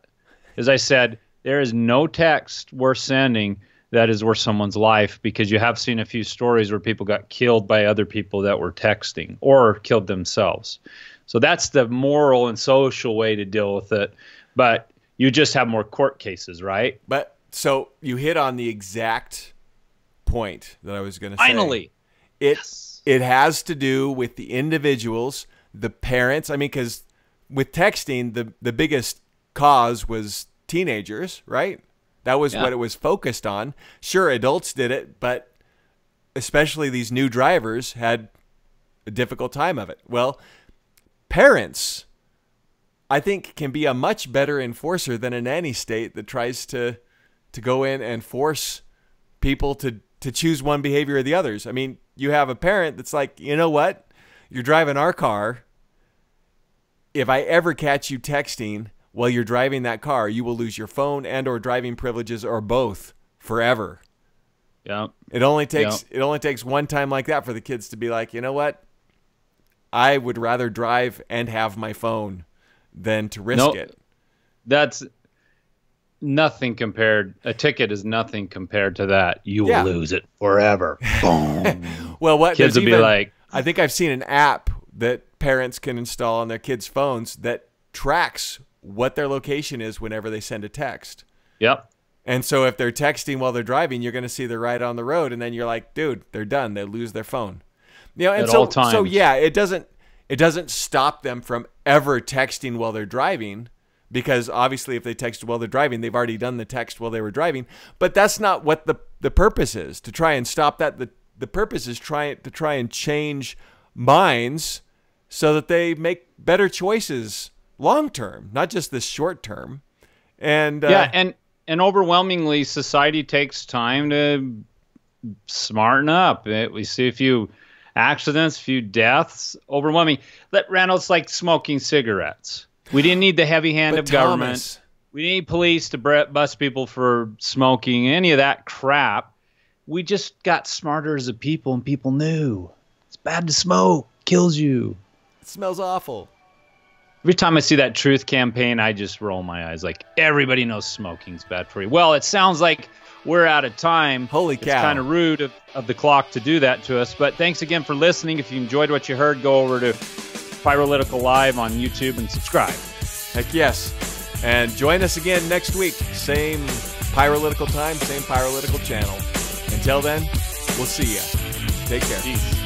is I said, there is no text worth sending that is worth someone's life, because you have seen a few stories where people got killed by other people that were texting or killed themselves. So that's the moral and social way to deal with it. But you just have more court cases, right? But so you hit on the exact point that I was going to say. Finally. It has to do with the individuals, the parents. I mean, because with texting, the biggest cause was teenagers, right? That was what it was focused on. Sure, adults did it, but especially these new drivers had a difficult time of it. Well, parents, I think, can be a much better enforcer than a nanny state that tries to go in and force people to choose one behavior or the others. I mean, you have a parent that's like, you know what? You're driving our car. If I ever catch you texting while you're driving that car, you will lose your phone and or driving privileges, or both, forever. Yeah. It only takes one time like that for the kids to be like, you know what? I would rather drive and have my phone than to risk it. That's nothing compared. A ticket is nothing compared to that. You will lose it forever. Boom. Well, what kids will be like, I think I've seen an app that parents can install on their kids' phones that tracks what their location is whenever they send a text. Yep. And so if they're texting while they're driving, you're going to see they're right on the road, and then you're like, dude, they're done. They lose their phone. And at all times. So yeah, it doesn't stop them from ever texting while they're driving, because obviously if they text while they're driving, they've already done the text while they were driving. But that's not what the purpose is, to try and stop that. The purpose is to try and change minds so that they make better choices long term, not just this short term. And and overwhelmingly, society takes time to smarten up. We see a few accidents, a few deaths, overwhelming. Randall, it's like smoking cigarettes. We didn't need the heavy hand of government. We didn't need police to bust people for smoking, any of that crap. We just got smarter as a people, and people knew it's bad to smoke. Kills you. It smells awful. Every time I see that truth campaign, I just roll my eyes. Like, everybody knows smoking's bad for you. Well, it sounds like we're out of time. Holy cow. It's kind of rude of the clock to do that to us. But thanks again for listening. If you enjoyed what you heard, go over to Pyrolitical Live on YouTube and subscribe. Heck yes. And join us again next week. Same Pyrolitical time, same Pyrolitical channel. Until then, we'll see ya. Take care. Peace.